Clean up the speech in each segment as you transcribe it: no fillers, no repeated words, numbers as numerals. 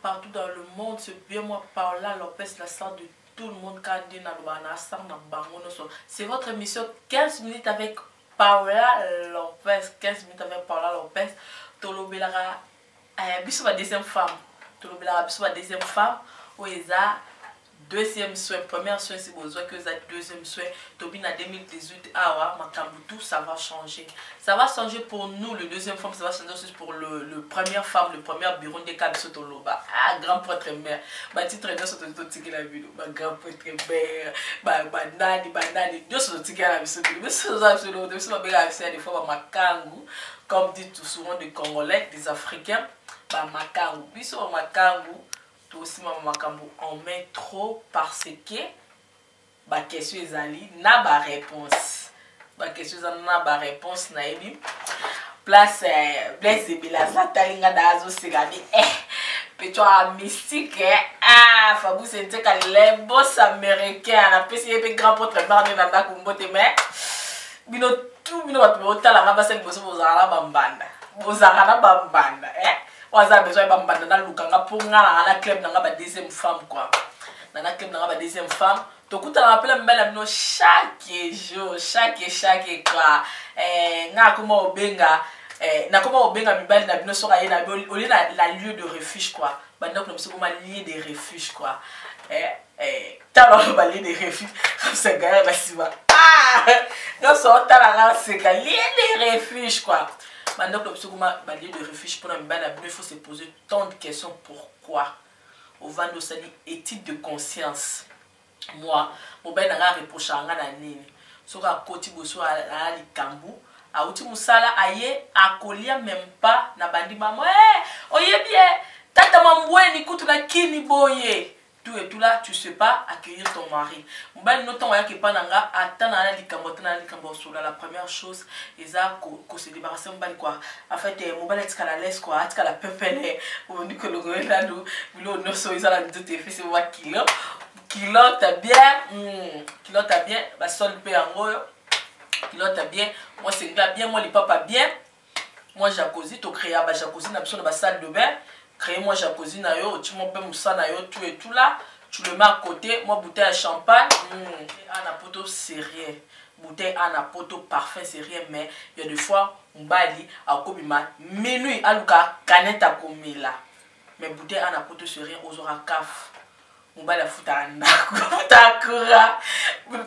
Partout dans le monde, c'est bien moi Paola Lopez, la star de tout le monde. C'est votre émission 15 minutes avec Paola Lopez. 15 minutes avec Paola Lopez. Tolobelara, bisou ma deuxième femme. Tolobelara, bisou ma deuxième femme. Où ils a deuxième soin, première soin, c'est besoin que vous avez deuxième soin. Tobina 2018, ah ouais, tout ça va changer. Ça va changer pour nous, le deuxième femme, ça va changer aussi pour le première femme, le premier bureau de Cap Sotoloba. Ah, grand prêtre mère. Ma titre est sur le ticket la vidéo. Ma grand prêtre mère. Banani, Dieu sur le ticket la vidéo. Mais c'est ça, c'est le deuxième femme, des fois, ma kangu, comme dit tout souvent des Congolais, des Africains, ma kangu. Puis sur ma kangu. Aussi maman makambo en met trop parce que ba question ezali na ba réponse na réponse na ebi place Blaise Ebela talinga dazo segami petwa mystique ah Fabou c'est ka les boss américains na pesi ebe grand porte barne na ndako mbote mais bino tout bino ba otala ngaba se boso bozala bambanda Waza besoin bambanda na lukanga pour nga na club na ba deuxième femme quoi. Na club na ba deuxième femme. To kuta na appelle mbela bino chaque jour, chaque quoi. Nga koma obenga na koma obenga mibali na bino soka yena oli na la lieu de refuge quoi. Banda ko mso koma lieu de refuge quoi. Talo ba lieu de refuge. Comme ça gars ba siba. Ah! Non so tala na c'est lieu de refuge quoi. Maintenant que le lieu de refuge pour il faut se poser tant de questions. Pourquoi? Au vent d'Ossali, étude de conscience. Moi, je vais reprocher à Nani. Sur un côté de la Likambu, à Outi Moussala, aïe, à Kolia, même pas, na bandi maman. Oye bien, tata mamboue, ni koutu na kini boye. Tout et tout là, tu sais pas accueillir ton mari. Mbali notant waya ke pananga atana na likambo sur la première chose, eza ko se débarrasser mbali quoi. En fait, mbali etika la laisse quoi, etika la pepele. On dit que le gars là nous, no so isa la doute fait c'est moi kilo t'as bien, ba sol pe angoyo. Kilo t'as bien, moi c'est bien, moi les papa bien. Moi jacuzzi to créer ba jacuzzi na besoin de ba salle de bain. Crée-moi jacuzzi na yo, tu m'en peux moussa na yo, tout et tout là. Tu le mets à côté, moi bouteille à champagne, anapoto c'est rien. Bouteille anapoto parfum c'est rien, mais il y a des fois on bali à kobima minuit aluka canette à komila. Mais bouteille anapoto c'est rien, aux aura caf. On bali à foutre coura.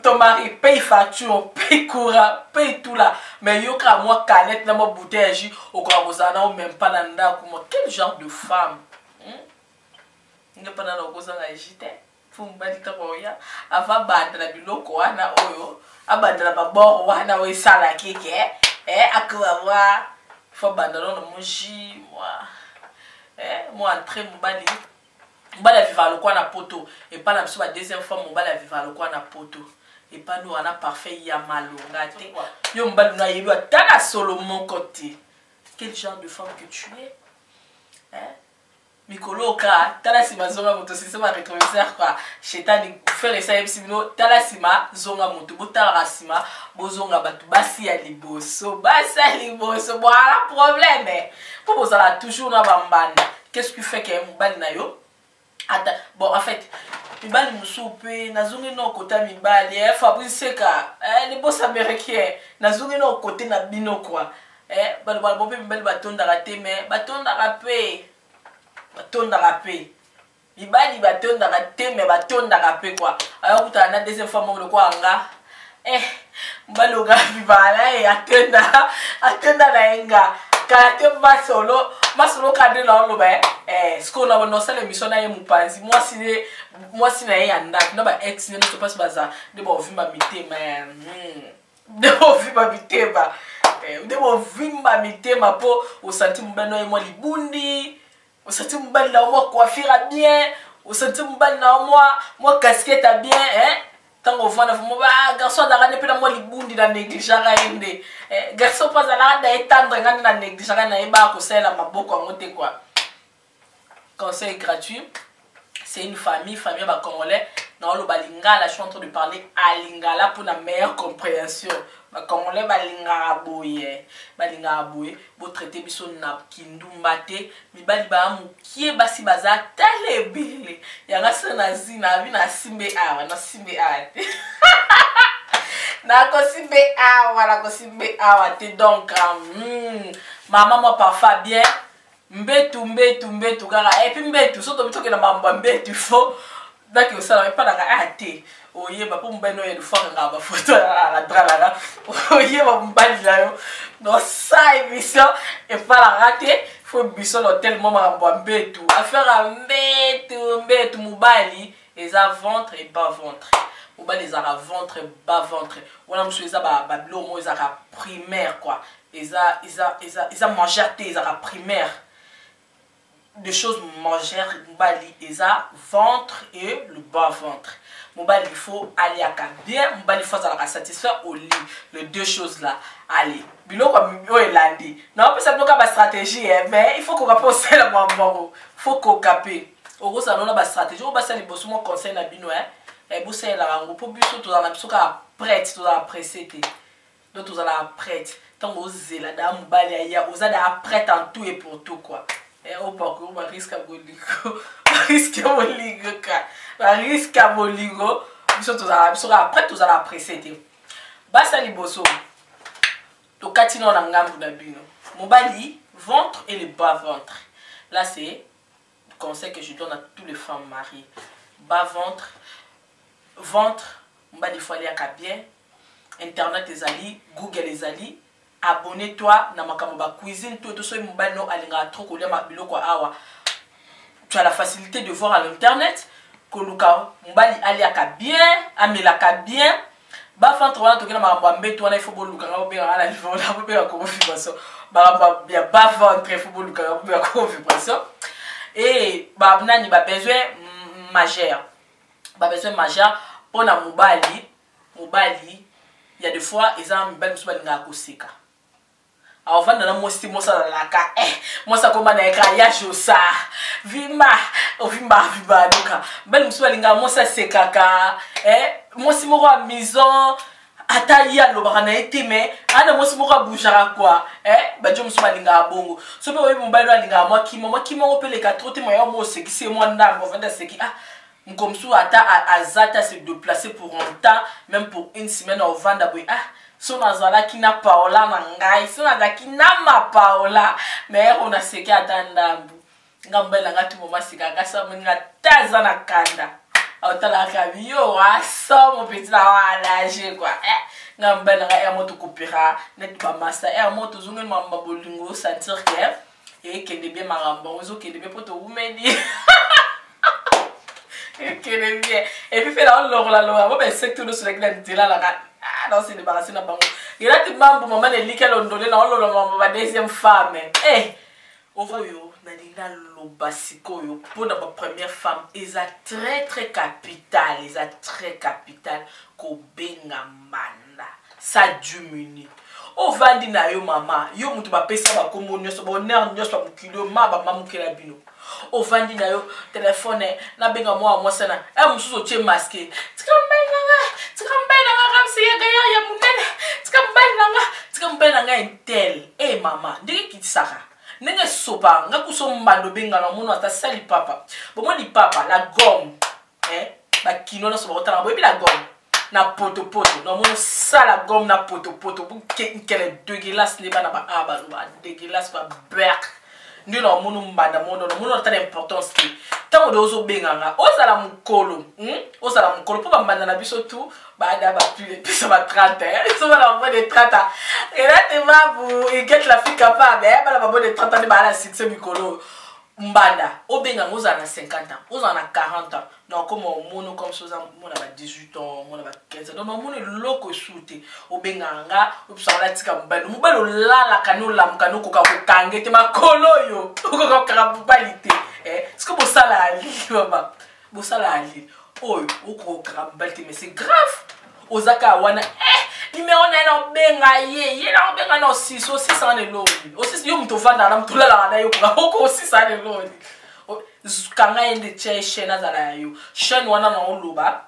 Ton mari paye facture, paye courant, paye tout là. Mais yo ka moi canette na moi bouteille jus au grand ou même pas nanda comme quel genre de femme? N'est pas dans le agité. Faut m'bali ka roya. Avant bandra biloko wana oyo. Abandra babor wana we sala keke. Akwa wa. Faut bandra no moji moi. moi entré mobali mobali vivre le quoi na poto et pas la deuxième fois mobali vivre le quoi na poto et pas nous on a parfait ya malonga te yo mobali na yelo tala solo mon côté quel genre de femme que tu es Mikolo ka tala sima zonga moto c'est ma rétroviseur quoi chetani faire ça simo tala sima zonga moto botala sima bozonga batu basi ya liboso voilà problème pour vous ça toujours na bambanda qu'est-ce qui fait que mobali na yo bon en fait mibali musupe nazungi no kota mibali Fabrice Seka les boss américains nazungi no côté na bino quoi balo bope mibali batonda raté mais batonda rapé mibali batonda raté mais batonda rapé quoi alors kuta na deuxième fois mo quoi nga mibali oga bibala atenda na enga kate masolo kadre na lo ba sko na no sala mission na ye mupanzi moi si na ye anda na ba ex ne to passe baza de bo vimba mitema de bo vimba mitema de bo vimba mitema po o senti mbano ye mo libundi o senti mbali na mo coiffure bien o senti mbali na mo casquette bien tango vana mo ba garçon da ngane pena mo libundi na négligera ende garçon pas ala da étendre ngane na négligera na eba ko sela maboko ngote quoi. Conseil gratuit, c'est une famille ba congolais na lo balingala je suis en train de parler à lingala pour la meilleure compréhension. Ba congolais balingara boye bo traiter biso na kindumba te mibali ba mukie basi baza talebele yanga sana zina vi na simbe awa na kosimbe awa te donc maman moi parfois bien mbetu kaka et puis mbetu soto bitoke na mamba mbetu fo daki osala pas na ate oyeba po mbano ya lufaka nga ba photo la drala oyeba mbali la yo no sa émission et pas la rater faut biso l'hôtel mama mbetu affaire mbetu mubali eza ventre et bas ventre mubali eza ventre bas ventre wana musu eza ba bilo mo eza primaire quoi eza manger te eza primaire de choses mangères mobali eza ventre et le bas ventre mobali il faut aller à bien mobali il faut ça satisfaire au lit les deux choses là allez biloko o elandi non pas ça bloquer ba stratégie mais il faut qu'on rapose la mambo faut qu'on capé au ça non ba stratégie on ba ça les boss mon conseil na bino et vous c'est la rango pour biso to na biso ka prête to la pressé donc to la prête tant aux zela da mobali ya ozada prête en tout et pour tout quoi. Au parcours, on risque à boligo, après tout ça la précédé. Basa liboso, to katino na ngambu na bino. Mobali, ventre et le bas ventre. Là c'est le conseil que je donne à toutes les femmes mariées. Bas ventre, mobali faut aller à bien. Internet les alliés, Google les alliés. Abonne-toi na makambo ba cuisine tout so mobali no alinga trop kolia mabiloko awa. Tu as la facilité de voir à l'internet que luka mobali aliaka bien, amelaka bien. Ba ventre wana tokena makambo mbeto wana il faut boluka nga obera ala livre na obera ko vibration. Ba bien bas ventre il faut boluka nga obera ko vibration. Et ba nani ba besoin majeur. Ba besoin majeur pona mobali il y a des fois ils ont mobali mobali nga koseka. Alors vanda na mosi mosa la ka moi ça comment na ka ya josa vimba duka ben musu balinga mosa sekaka mosi moko a maison ata ya lo bana ete mais ana mosi moko boujara quoi ba jo musu balinga bongo so be oyi mobali balinga moi kimo opeleka trop te moi mo sekisi moi ndambo vanda seki comme ça ata azata se déplacer pour un temps même pour une semaine au vanda boy so nazala kina paola na ngai so nazala kina ma paola mais on a seki atandambu ngambela ngati moma sika kasa mninga taza na kanda otala kabio aso mo petit la wala je quoi ngambela nga moto kopira net ba masa moto zungu mamba bolingo sentir que et que de bien marambo ozo que de bien poto umedi et puis fait la loi bon ben c'est tout le soleil de la non c'est débarrassé na bango il a tout mambo maman est liqué l'ondolé na on le maman deuxième femme on va yo Nadina loba sikoyo pour ma première femme ils a très capital, ils a très capital ko benga manda ça diminue o vandi na yo mama yo mutu ba pesa ba kombo nyoso ba honneur nyoso ba mukilo ma ba mamukela bino o vandi na yo téléphone na benga moi sana e mususu tie masqué tikambela nga kamsi ya munene tikambela nga intel eh mama ndiki kitisaka nenge sopa nga kusombando benga na mono ata sali papa bomo di papa la gomme ba kino na soba otala boyebi la gomme na poto na mono sala gomme na poto bu kele dégueulasse ne bana ba aba ba dégueulasse ba berk ndio na mono mbanda mono na mono tala importance ki tango dozo benga nga ozala mukolo po ba mbanda na biso tu ba da ba plus de ba 30 ils sont là au de 30 ans et là tu vas vous et get la fille capable ba la ba de 30 ans ba la 6 mikolo mbanda obenga ozala na 50 ans ozala na 40 ans donc comme mono comme ça mon ba 18 ans mon ba 15 ans donc mono loko soute obenga nga opsala tika mbanda mubalo lala kanola mkano ko kange te makolo yo ko karabbalité ce que vous sala ali baba vous sala ali oh ko karabbalité mais c'est grave ozaka wana numéro na benga ye na benga na 600 eloni aussi yo mto vanda na mto lala na yo ko 600 eloni kanga ende che chaîne azala yo chaîne wana na oloba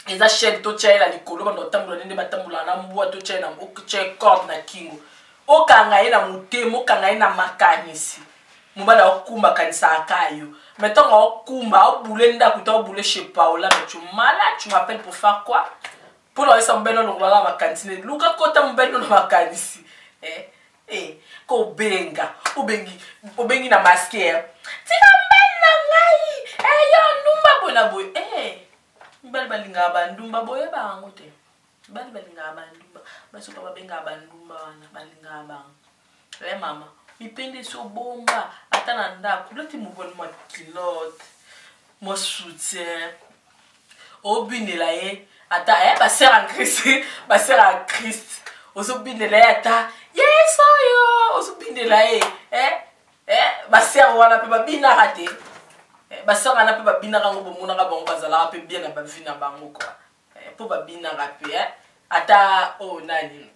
eza chaîne to chaîne likolo ba ndotambula nende batambula na mbwa to chaîne na che corde na kingo o kanga ina mutemo kanga ina makanisi mubala okumba kanisa akayo mettons okumba obulenda kuta obule chez Paola mais tu malade tu m'appelles pour faire quoi pour la esa mbeno no la makantine luka kota mbeno no makanisi ko benga obengi na masquer tika mbena ngai yo numba bona boy mbali balinga bandumba boye bango te bali balinga bandumba baso papa benga bandumba wana balinga bango mama mipende so bomba atana ndako loti muboni ma kilote mo soutien obinela ye ata ba sœur en Christ ozobinela ye ata yes oyo ozobinela ye ba sœur wana pe babina rate ba sœur wana pe babina rango bomona ka bango bazala pe bien na ba vie na bango quoi po babina rape ata o nani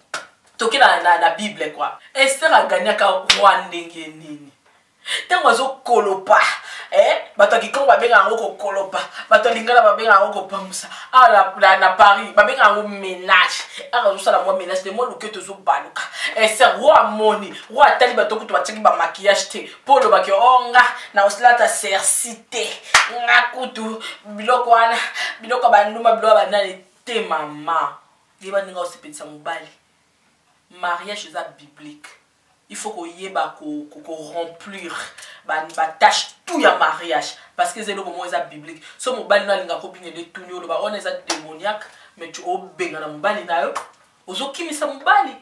toki na Bible quoi Esther a gagné ka roi ndenge nini tango zo kolopa bato kikongo babenga ngo ko kolopa bato lingala babenga ngo ko pamusa na Paris babenga ngo ménage zo sala mo ménage de mo luketo zo baluka Esther roi moni roi tali bato kutu batiki ba maquillage te polo baki onga na oslata sercité ngakutu biloko wana biloko banduma biloko banane te mama diba ninga osepetisa mobali mariage biblique il faut qu'on y ait remplir ba tâche tout ya mariage parce que c'est le moment biblique so mobali na linga ko bingele tunyo lo ba on eza démoniaque mais tu obenga na mobali na yo ozokimisa mobali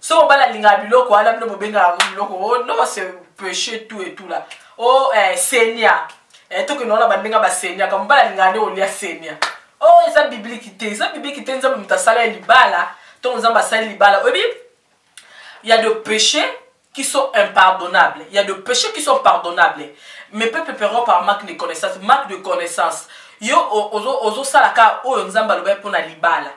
so mobali linga biloko ala bino mobenga biloko oh non c'est péché tout et tout là oh Seigneur to que non la bandenga ba Seigneur comme mobali linga ne olia Seigneur oh eza biblique te nzambe mutasala libala to nzamba sala libala obi. Il y a des péchés qui sont impardonnables. Il y a des péchés qui sont pardonnables. Mais peuple perro par manque de connaissance. Manque de connaissance. Yo ozo salaka o nzamba lobe pour na libala.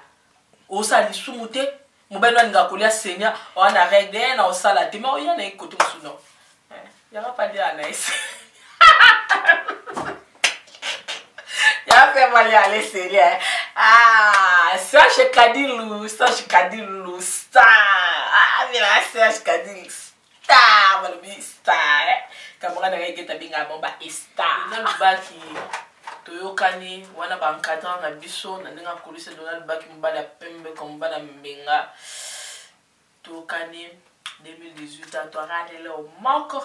O sali sumute. Mobile nga kolia Seigneur. On a règle na o sala te. Mais o yana ekoto musuno. Ya va pas dire nice. Ya fait mal aller Seigneur. Serge Kadilou, star. Mira, Serge Kadilou, star, malbi star. Camarade reggae binga bomba star. Na lubaki toyokani wana ba encadrant na biso na ndinga kolise Donald Baki mbala pembe comme bala mbenga. Toyokani 2018 à toi rale le moko.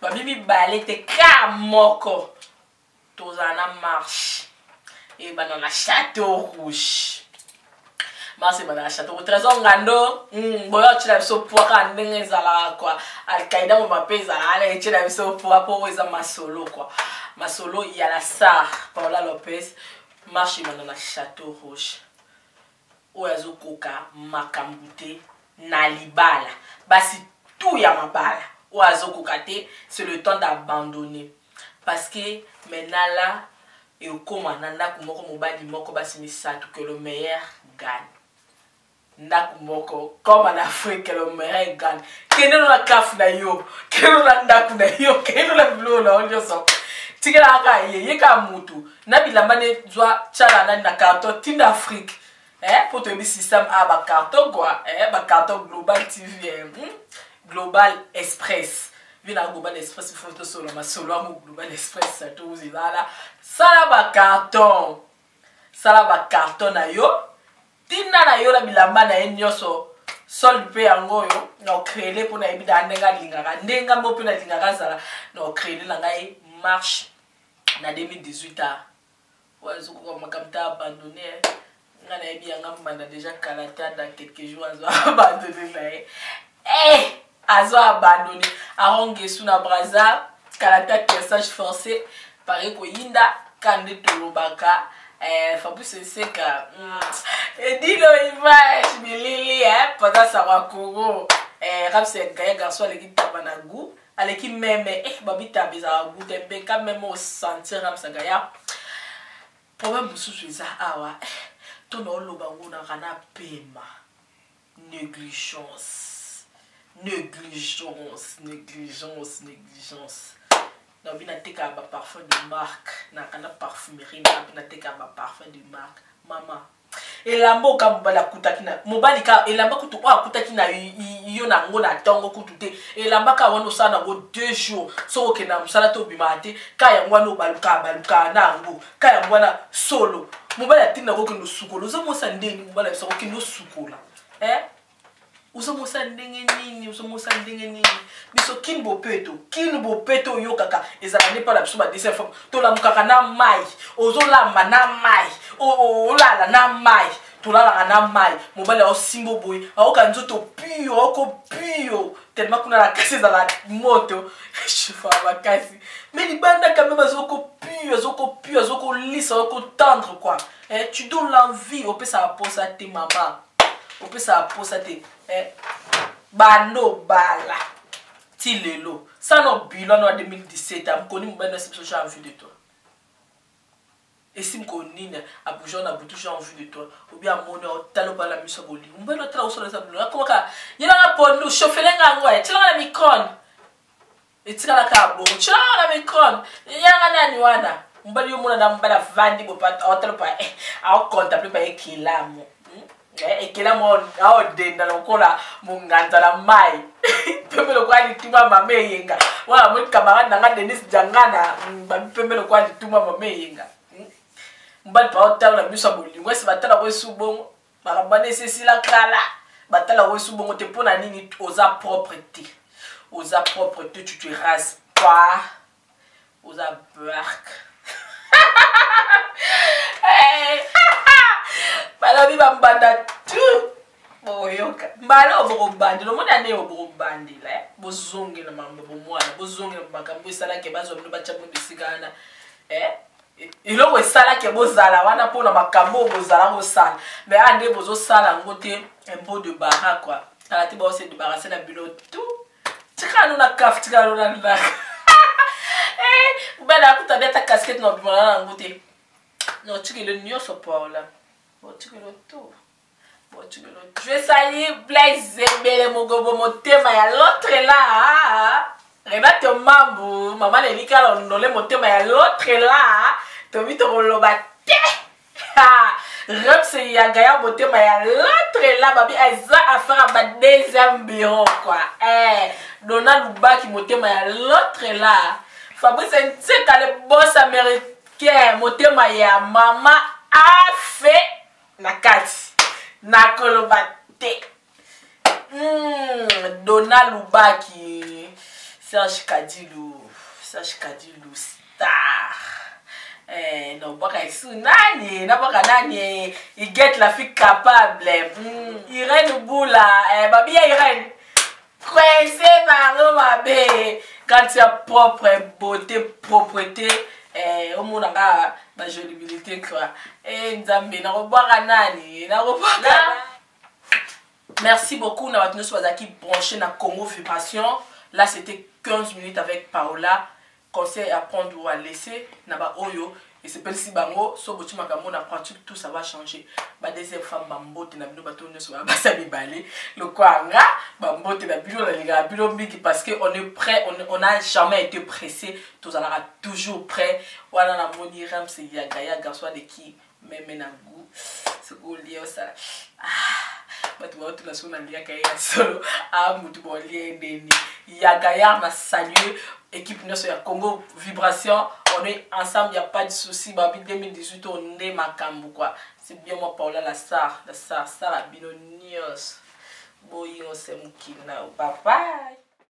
Ba bibi balete ka moko. Tozana marche. Et ben dans la Château Rouge. Merci ben dans la Château Rouge. Trésor ngando. Boyo chila biso poaka ndenge zala quoi. Al-Qaïda mo mape zala ala chila biso poaka po weza masolo quoi. Masolo il y a la Sar Paola Lopez. Marche ben dans la Château Rouge. Oyazo koka makambute na libala. Basi tout ya mabala. ou azokokate, c'est le temps d'abandonner. Parce que maintenant là, et au commandant kumoko mobali moko basimisa tout que le meilleur gagne. Ndakumoko comme en Afrique le meilleur gagne. Keno la kaf na yo, keno la ndaku na yo, keno la blo na onyo so. Tigela ka ye ka mutu. Na bilamba ne zwa chala na carton tin d'Afrique. Pour te système a ba carton quoi, ba carton Global TV, Global Express. Vina Global Express photo solo ma solo amu Global Express ça tout zilala. Sala ba carton. Sala ba carton na yo. Tina na yo la bilamba na enyoso. Sol pe yango yo na créer pour na ebida ndenga lingaka. Ndenga mo pe na lingaka sala na créer la ngai marche na 2018 a. Wazo ko makamta abandonné. Ngana ebi yanga mbanda déjà kalata dans quelques jours azo abandonné là. Azo abandonné. Aronge suna braza kalata message forcé pare ko yinda kande tolobaka. Fabrice Seka. Et dis-le, il va, je me lis, pendant ça va Congo. Rap c'est un garçon avec qui tape na goût, avec qui même, babi tape ça goût, et quand même au sentir rap ça gaya. Problème sous ça, ah ouais. Ton olo bango na kana pema. Négligence. Négligence, négligence, négligence. Na bina teka ba parfum de marque na kana parfumerie na bina teka ba parfum de marque mama elamba ka mobala kutakina mobali ka elamba kutu kwa kutakina yo na ngo na tongo kutute elamba ka wono sana go 2 jours so ke na musala to bimate ka ya ngwana baluka na ngo ka ya ngwana solo mobala tinda ko kino sukolo zo mo sandeni mobala so ko kino sukola usomosa ndenge nini biso kin bo peto yo kaka ezala ne pas la biso ba deuxième fois to la mukaka na mai ozolamba na mai olala na mai to la na mai mobile o simbo boy aoka nzoto pio tellement kuna la kasi za la moto chufa bakasi mais li banda quand même azoko lisa azoko tendre quoi tu donnes l'envie au peut ça posa te maman au peut ça posa te bando bala tilelo ça no bilan en 2017 am koni mbana sipso j'ai envie de toi et sim konina abujon na butu j'ai envie de toi ou bien mon talo bala miso boli mbana tra usola sa bulu akoma ka yela na pondo chofelenga ngwa tila na micron et tila ka bo tila na micron yanga nani wana mbali yo mona na mbala vandi bo pat hotel pa a contempler pa ekilamo ekela mo ao denda lokola munganda la mai pembe lokwa lituma mame yenga wala mo camarade nanga Denis Jangana pembe lokwa lituma mame yenga mbali pa hotel la biso bolingo si batala ko subongo makabane sesila kala batala ko subongo te pona nini oza propreté tu te rases pas oza bark balobi bambanda tout boyoka mbala obobandi lo mona ne obobandi la bozongi na mambo bomwana bozongi na makambo esala ke bazo bino bachamu bisigana iloko esala ke bozala wana pona makambo bozala ko sala mais ande bozo sala ngote un pot de bara quoi ala ti ba se de bara c'est na bilo tout tikano na kaf tikano na la bana kutabia ta casquette no bimana ngote no tikele nyoso paola. Je vais saluer Blaise Zembele Mogobo Motema ya l'autre là. Renate Mambo, maman Elika l'ondole Motema ya l'autre là. Tomi Toroloba te. Rex Yagaya Motema ya l'autre là. Babi Aiza affaire à ma deuxième bureau quoi. Donald Lubaki Motema ya l'autre là. Fabrice c'est quand le boss américain Motema ya maman a fait nakati nakolobate Donald Lubaki Serge Kadilou star no baka isu nani na baka nani il get la fille capable Irène Boula babi Irène Prince Maro mabe quand tu as propre beauté propreté au monde nga ba jolibilité quoi nzambe na robaka nani na robaka. Merci beaucoup na batino swazaki branché na Congo Vibration Là, c'était 15 minutes avec Paola. Conseil à prendre ou à laisser. Naba Oyo. Et c'est pas si bango. So, botu makambo na pratique, tout ça va changer. Ba deuxième femme, bambote na bino bato nyo so ba sa bibale. Le quoi nga, bambote na bino la liga bino miki parce que on est prêt, on a jamais été pressé. Tout ça là toujours prêt. Voilà na moni ram c'est yaga garçon de qui même na goût. C'est go lié ça. Bato ba tout la so na liaka ya solo. Ah mutu bo lié ndeni. Yaga na saluer équipe nyo so ya Congo Vibration. On est ensemble, il n'y a pas de souci. Babi 2018, on est Makambu quoi. C'est bien moi Paola la star, Sarah Binonios. Boy, on s'aime qui now. Bye bye.